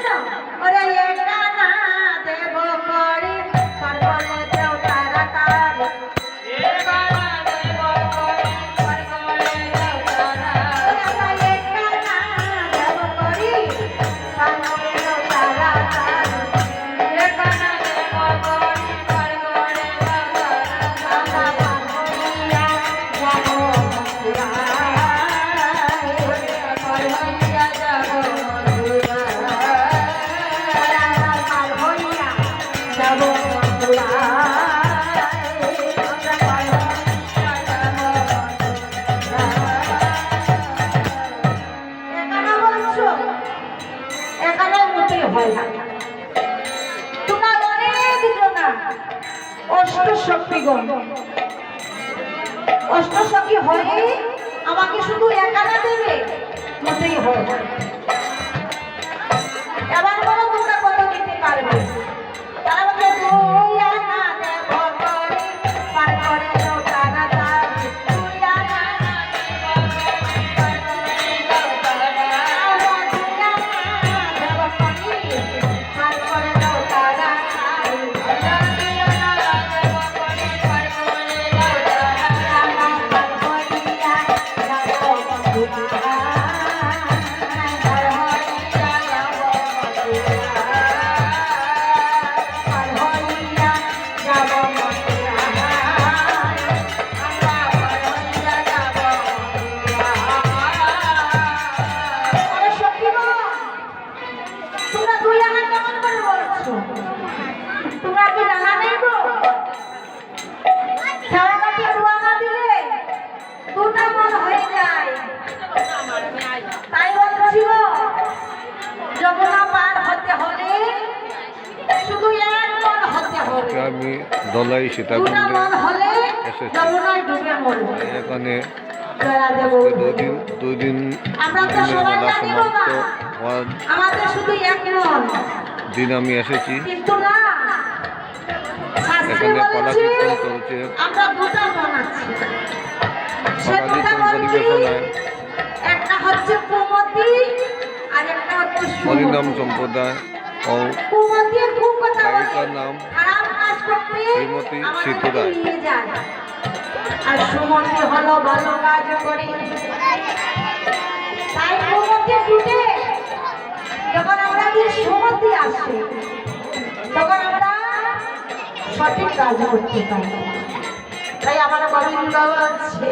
শোনো ওরে একানা দেব করি পার্বণে দেও তারা তার একানা দেব করি পার্বণে দেও তারা একানা দেব করি পার্বণে দেও তারা তার একানা দেব করি পার্বণে দেও তারা পার্বণিয়া যাব মথুরা পার্বণিয়া যাব যাব মথুরা এখানে বলছো এখানে মোটেই হয় না তোমরা অনেক জনা অষ্টশক্তিগণ অষ্টসখী হয়ে আমাকে শুধু একানা দেবে মোটেই হয় না এবার বলো তোমরা কত দিতে পারবে তারা বলছে তুই আনা দেব করি পার করে দাও তারা তার তুই আনা দেব করি পার করে দাও তারা তুই আনা দেব করি পার করে দাও তারা তুই আনা দেব করি পার করে দাও তারা পার হইয়া যাব বন্ধুরা পার হইয়া যাব বন্ধুরা পার হইয়া যাব বন্ধুরা আমরা পার হইয়া যাব বন্ধুরা আরে সখীগণ তোমরা দুই আনা কেমন করে বলছো তোমরা কি জানা নেই গো খেলাটাকে দুয়ানা দিলে দুটা মন হয়ে যায় তাই বলছি গো যমুনা পার হতে হলে শুধু এক মন হতে হবে আমি দলাই দুটা সীতাকুণ্ডে মন হলে এসেছি। যমুনায় ডুবে মরবে এখানে জয়া দেব দুই দিন আমরা তো সবাই মেলা জানি বাবা সমাপ্ত হওয়ার আমাদের শুধু এক মন দিন আমি এসেছি। কিন্তু না শাস্ত্রে এখানে পালা বলেছে কীর্তন চলছে। আমরা দুটা মন আছি সে পালা দুটা কীর্তন মন কি? পরিবেশনায় একটা হচ্ছে কুমতি আর একটা হচ্ছে হরিনাম সুমতি। সম্প্রদায় ও কুমতি খুব কথা বলে গায়িকার নাম খারাপ কাজ করতে শ্রীমতী আমাদেরকে সিতু রায়। নিয়ে যায় আর সুমতি হলো ভালো কাজ করে তাই কুমতি টুটে যখন আমরা গিয়ে সুমতি আসে তখন আমরা সঠিক কাজ করতে পারি তাই আমার গোবিন্দ বলছে